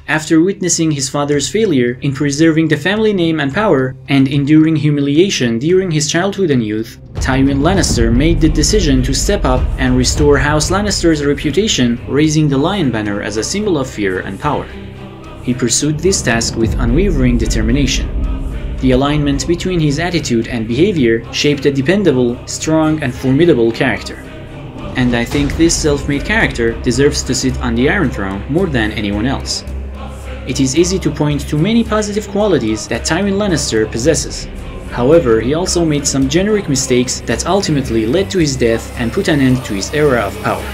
After witnessing his father's failure in preserving the family name and power, and enduring humiliation during his childhood and youth, Tywin Lannister made the decision to step up and restore House Lannister's reputation, raising the Lion Banner as a symbol of fear and power. He pursued this task with unwavering determination. The alignment between his attitude and behavior shaped a dependable, strong, and formidable character. And I think this self-made character deserves to sit on the Iron Throne more than anyone else. It is easy to point to many positive qualities that Tywin Lannister possesses. However, he also made some generic mistakes that ultimately led to his death and put an end to his era of power.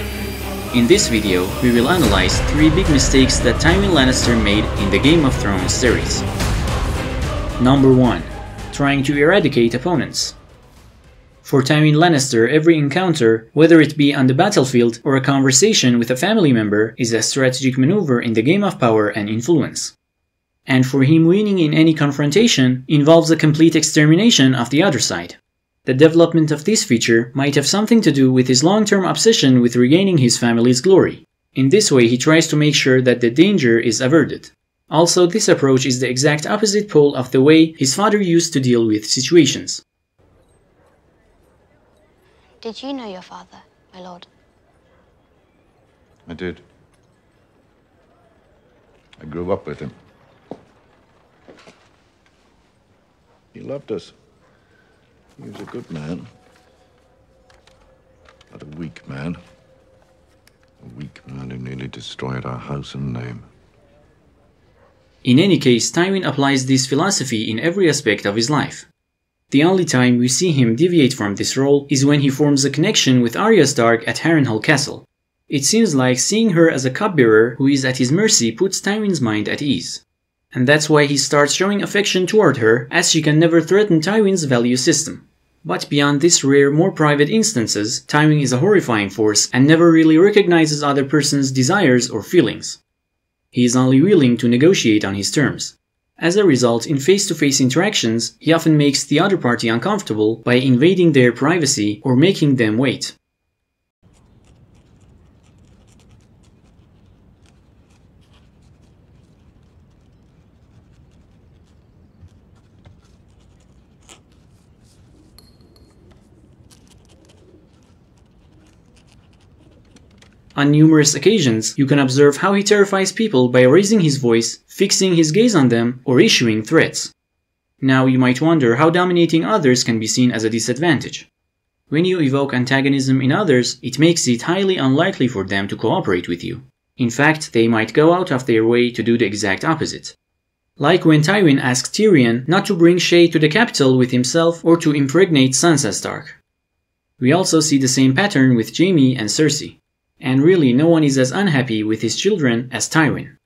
In this video, we will analyze 3 big mistakes that Tywin Lannister made in the Game of Thrones series. Number 1. Trying to eradicate opponents. For Tywin Lannister, every encounter, whether it be on the battlefield or a conversation with a family member, is a strategic maneuver in the game of power and influence. And for him, winning in any confrontation involves a complete extermination of the other side. The development of this feature might have something to do with his long-term obsession with regaining his family's glory. In this way, he tries to make sure that the danger is averted. Also, this approach is the exact opposite pole of the way his father used to deal with situations. Did you know your father, my lord? I did. I grew up with him. He loved us. He was a good man. But a weak man. A weak man who nearly destroyed our house and name. In any case, Tywin applies this philosophy in every aspect of his life. The only time we see him deviate from this role is when he forms a connection with Arya Stark at Harrenhal Castle. It seems like seeing her as a cupbearer who is at his mercy puts Tywin's mind at ease. And that's why he starts showing affection toward her, as she can never threaten Tywin's value system. But beyond this rare, more private instances, Tywin is a horrifying force and never really recognizes other person's desires or feelings. He is only willing to negotiate on his terms. As a result, in face-to-face interactions, he often makes the other party uncomfortable by invading their privacy or making them wait. On numerous occasions, you can observe how he terrifies people by raising his voice, fixing his gaze on them, or issuing threats. Now you might wonder how dominating others can be seen as a disadvantage. When you evoke antagonism in others, it makes it highly unlikely for them to cooperate with you. In fact, they might go out of their way to do the exact opposite. Like when Tywin asked Tyrion not to bring Shae to the capital with himself or to impregnate Sansa Stark. We also see the same pattern with Jaime and Cersei. And really, no one is as unhappy with his children as Tywin.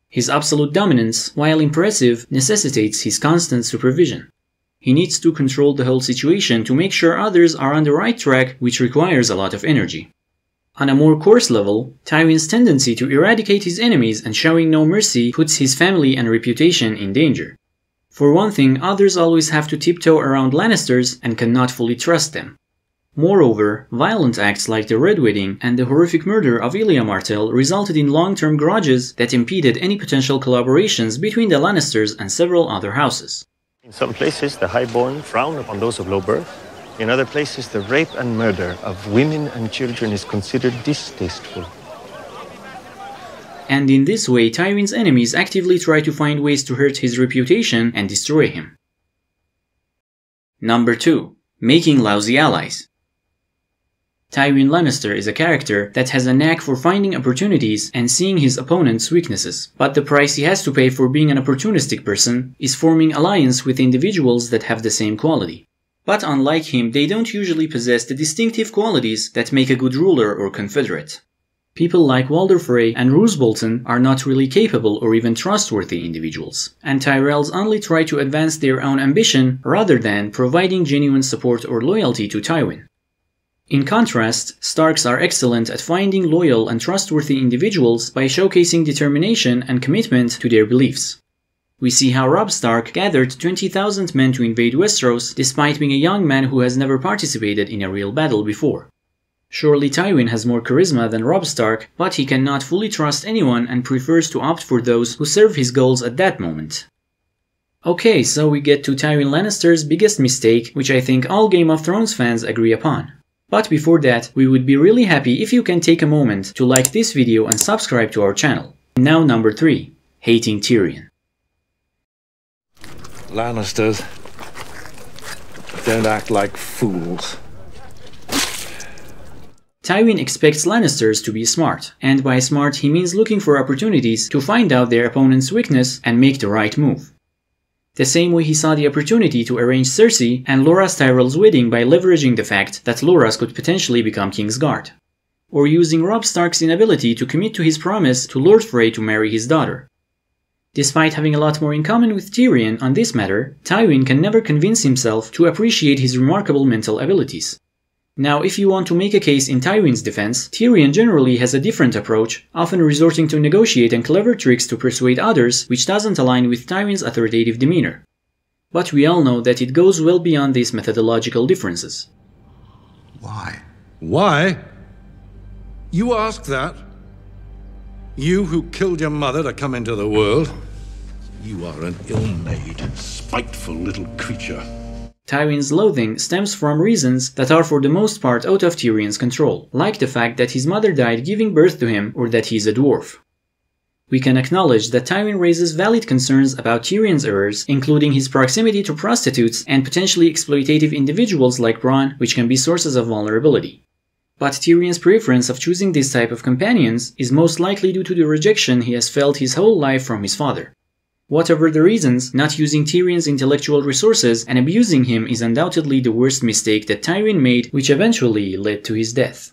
His absolute dominance, while impressive, necessitates his constant supervision. He needs to control the whole situation to make sure others are on the right track, which requires a lot of energy. On a more coarse level, Tywin's tendency to eradicate his enemies and showing no mercy puts his family and reputation in danger. For one thing, others always have to tiptoe around Lannisters and cannot fully trust them. Moreover, violent acts like the Red Wedding and the horrific murder of Ilya Martell resulted in long-term grudges that impeded any potential collaborations between the Lannisters and several other houses. In some places, the highborn frown upon those of low birth. In other places, the rape and murder of women and children is considered distasteful. And in this way, Tywin's enemies actively try to find ways to hurt his reputation and destroy him. Number 2. Making lousy allies. Tywin Lannister is a character that has a knack for finding opportunities and seeing his opponent's weaknesses, but the price he has to pay for being an opportunistic person is forming alliance with individuals that have the same quality. But unlike him, they don't usually possess the distinctive qualities that make a good ruler or confederate. People like Walder Frey and Roose Bolton are not really capable or even trustworthy individuals, and Tyrells only try to advance their own ambition rather than providing genuine support or loyalty to Tywin. In contrast, Starks are excellent at finding loyal and trustworthy individuals by showcasing determination and commitment to their beliefs. We see how Robb Stark gathered 20,000 men to invade Westeros despite being a young man who has never participated in a real battle before. Surely Tywin has more charisma than Robb Stark, but he cannot fully trust anyone and prefers to opt for those who serve his goals at that moment. Okay, so we get to Tywin Lannister's biggest mistake, which I think all Game of Thrones fans agree upon. But before that, we would be really happy if you can take a moment to like this video and subscribe to our channel. Now number 3. Hating Tyrion. Lannisters don't act like fools. Tywin expects Lannisters to be smart, and by smart he means looking for opportunities to find out their opponent's weakness and make the right move. The same way he saw the opportunity to arrange Cersei and Loras Tyrell's wedding by leveraging the fact that Loras could potentially become Kingsguard, or using Robb Stark's inability to commit to his promise to Lord Frey to marry his daughter. Despite having a lot more in common with Tyrion on this matter, Tywin can never convince himself to appreciate his remarkable mental abilities. Now, if you want to make a case in Tywin's defense, Tyrion generally has a different approach, often resorting to negotiate and clever tricks to persuade others, which doesn't align with Tywin's authoritative demeanor. But we all know that it goes well beyond these methodological differences. Why? Why? You ask that? You who killed your mother to come into the world? You are an ill-made, spiteful little creature. Tywin's loathing stems from reasons that are for the most part out of Tyrion's control, like the fact that his mother died giving birth to him or that he's a dwarf. We can acknowledge that Tywin raises valid concerns about Tyrion's errors, including his proximity to prostitutes and potentially exploitative individuals like Bronn, which can be sources of vulnerability. But Tyrion's preference of choosing this type of companions is most likely due to the rejection he has felt his whole life from his father. Whatever the reasons, not using Tyrion's intellectual resources and abusing him is undoubtedly the worst mistake that Tywin made, which eventually led to his death.